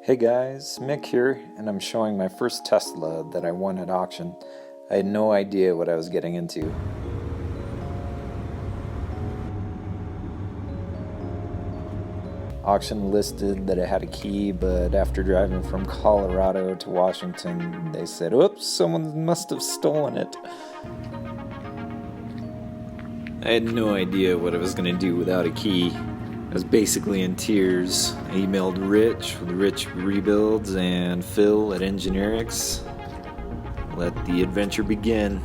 Hey guys, Mick here, and I'm showing my first Tesla that I won at auction. I had no idea what I was getting into. Auction listed that it had a key, but after driving from Colorado to Washington, they said, oops, someone must have stolen it. I had no idea what I was going to do without a key. I was basically in tears. I emailed Rich with Rich Rebuilds and Phil at Engineerix. Let the adventure begin.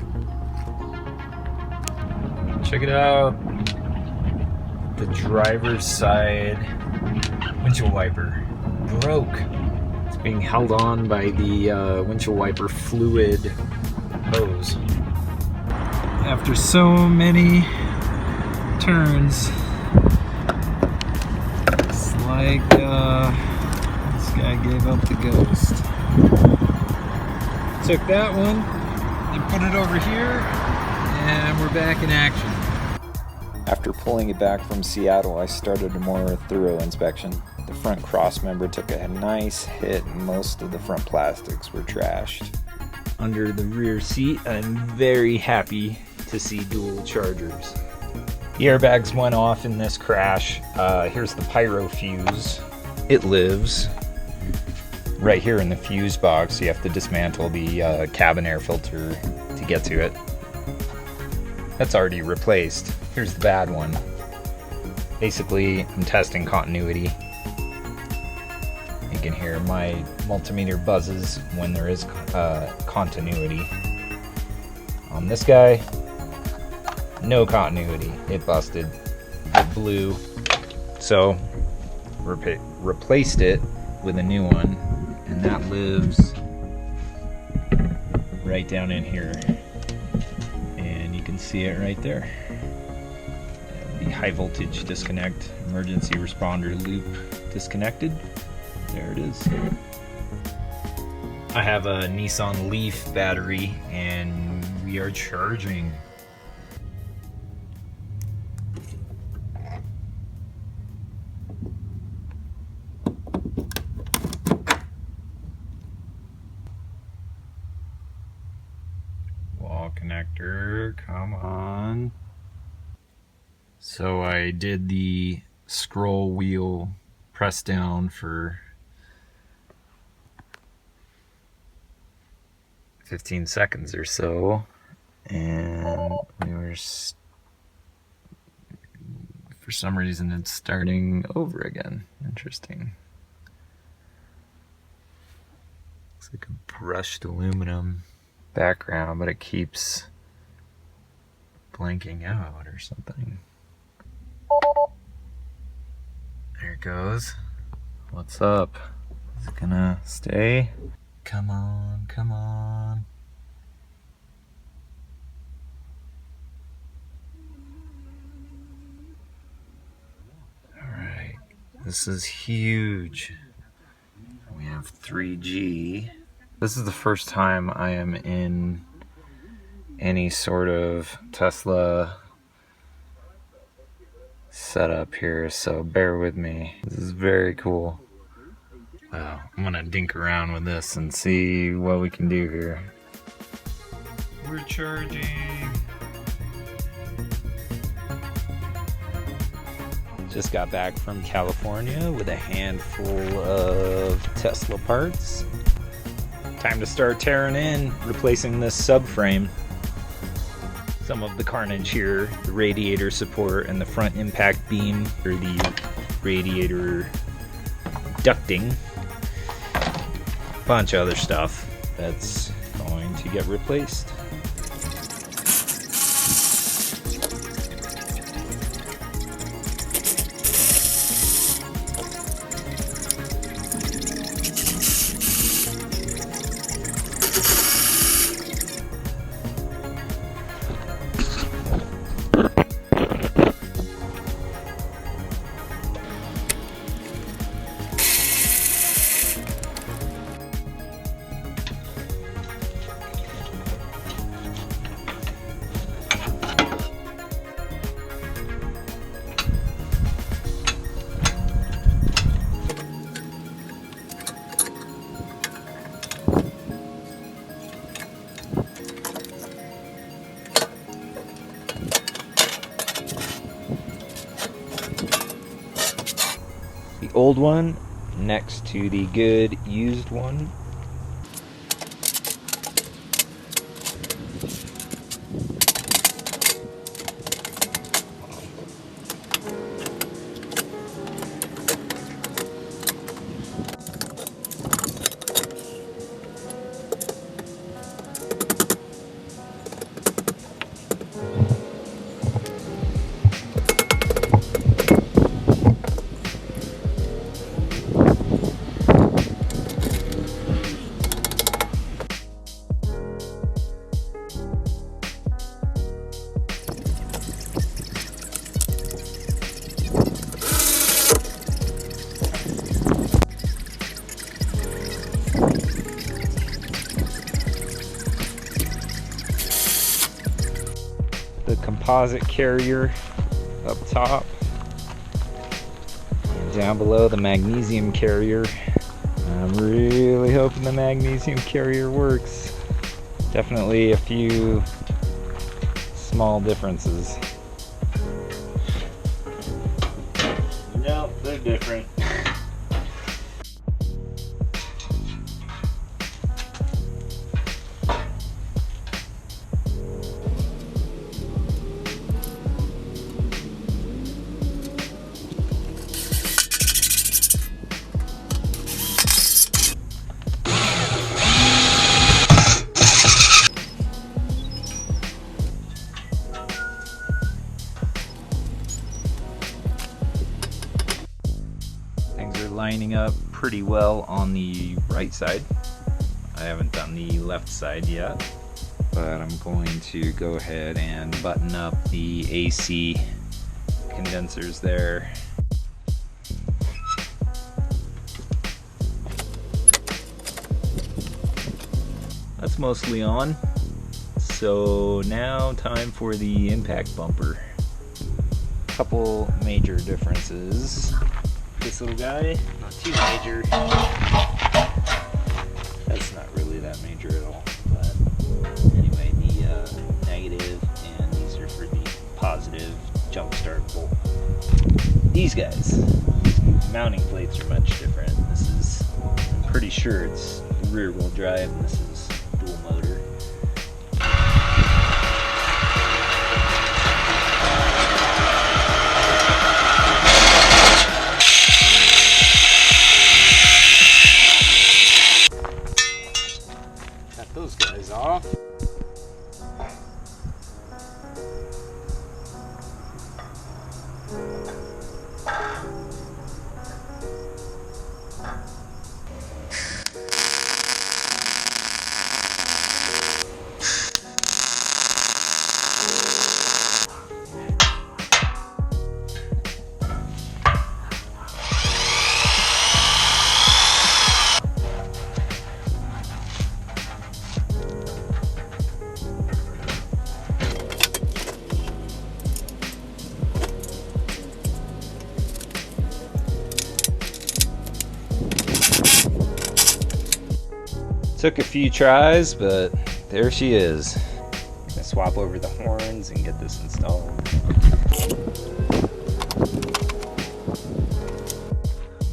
Check it out. The driver's side windshield wiper broke. It's being held on by the windshield wiper fluid hose. After so many turns, like this guy gave up the ghost. Took that one and put it over here, and we're back in action. After pulling it back from Seattle, I started a more thorough inspection. The front cross member took a nice hit and most of the front plastics were trashed. Under the rear seat, I'm very happy to see dual chargers. The airbags went off in this crash. Here's the pyro fuse. It lives right here in the fuse box. You have to dismantle the cabin air filter to get to it. That's already replaced. Here's the bad one. Basically, I'm testing continuity. You can hear my multimeter buzzes when there is continuity. On this guy, no continuity. It busted. It blew. So replaced it with a new one, and that lives right down in here. And you can see it right there. The high voltage disconnect, emergency responder loop disconnected. There it is. I have a Nissan Leaf battery, and we are charging. Wall connector, come on. So I did the scroll wheel press down for 15 seconds or so, and we were for some reason it's starting over again. Interesting. Looks like a brushed aluminum background, but it keeps blanking out or something. There it goes. What's up? Is it gonna stay? Come on, come on. Alright, this is huge. We have 3G. This is the first time I am in any sort of Tesla setup here, so bear with me. This is very cool. Wow, I'm gonna dink around with this and see what we can do here. We're charging. Just got back from California with a handful of Tesla parts. Time to start tearing in, replacing this subframe. Some of the carnage here, the radiator support and the front impact beam for the radiator ducting. Bunch of other stuff that's going to get replaced. old one next to the good used one. The composite carrier up top, and down below the magnesium carrier. I'm really hoping the magnesium carrier works. Definitely a few small differences. No, they're different. Lining up pretty well on the right side. I haven't done the left side yet, but I'm going to go ahead and button up the AC condensers there. That's mostly on. So now time for the impact bumper. Couple major differences. This little guy, not too major. That's not really that major at all. But anyway, the negative, and these are for the positive jump start bolt. These guys, mounting plates are much different. This is, I'm pretty sure it's rear wheel drive, and this is dual motor. Those guys off. Took a few tries, but there she is. I'm gonna swap over the horns and get this installed.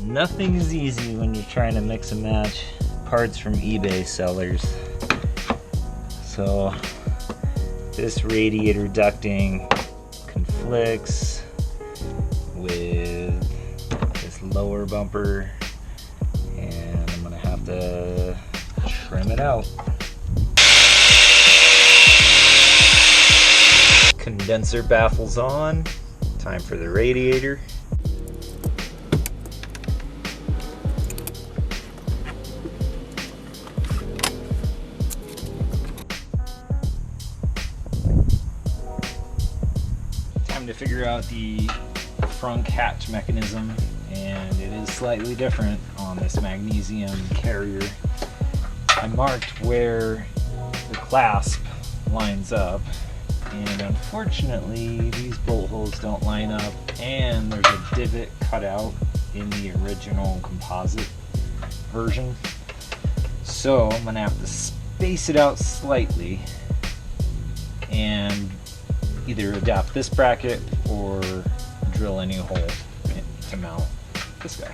Nothing is easy when you're trying to mix and match parts from eBay sellers. So this radiator ducting conflicts with this lower bumper, and I'm gonna have to trim it out. Condenser baffles on. Time for the radiator. Time to figure out the front hatch mechanism, and it is slightly different on this magnesium carrier. I marked where the clasp lines up, and unfortunately these bolt holes don't line up, and there's a divot cut out in the original composite version. So I'm gonna have to space it out slightly and either adapt this bracket or drill a new hole to mount this guy.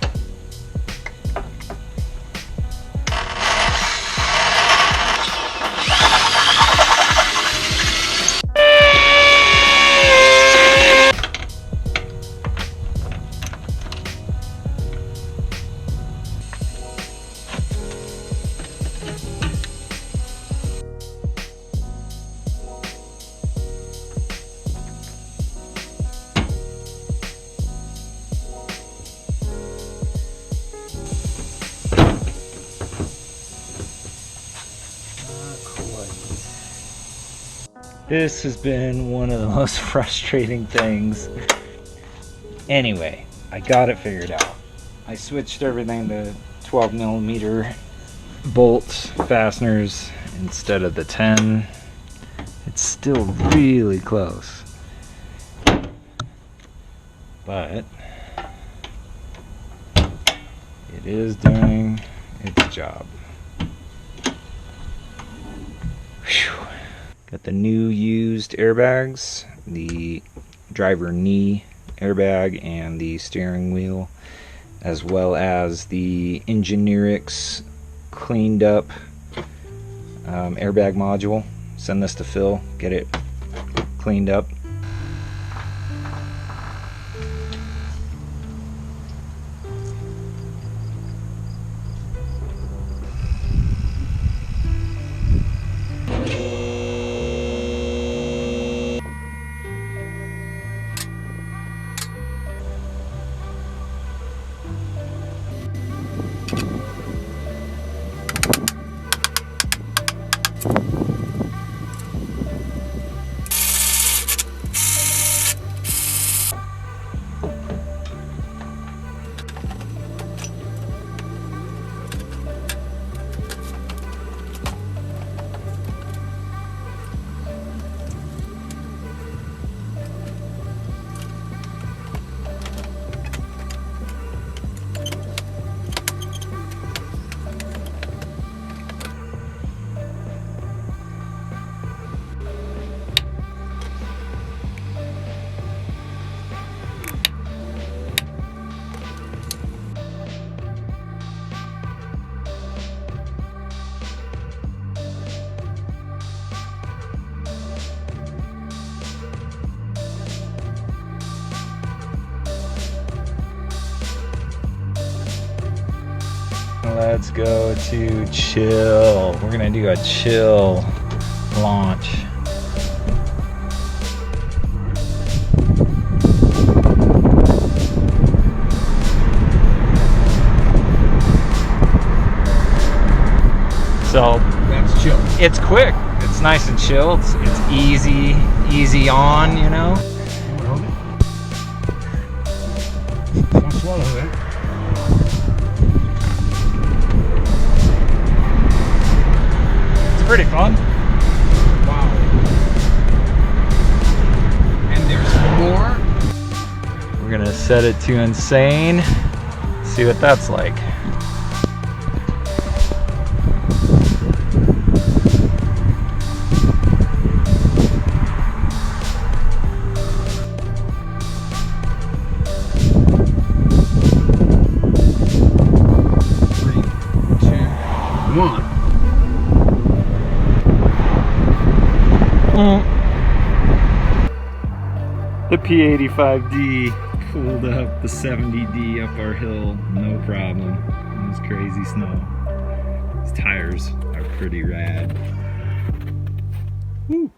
This has been one of the most frustrating things. Anyway, I got it figured out. I switched everything to 12mm bolts, fasteners, instead of the 10. It's still really close, but it is doing its job. Whew. Got the new used airbags, the driver knee airbag and the steering wheel, as well as the Engineerix cleaned up airbag module. Send this to Phil, get it cleaned up. Let's go to chill. We're gonna do a chill launch. So That's chill. it's quick. It's nice and chill. It's easy on, you know. Don't swallow it. It's pretty fun. Wow. And there's more. We're gonna set it to insane. See what that's like. The P85D pulled up the 70D up our hill, no problem. It was crazy snow. These tires are pretty rad. Woo.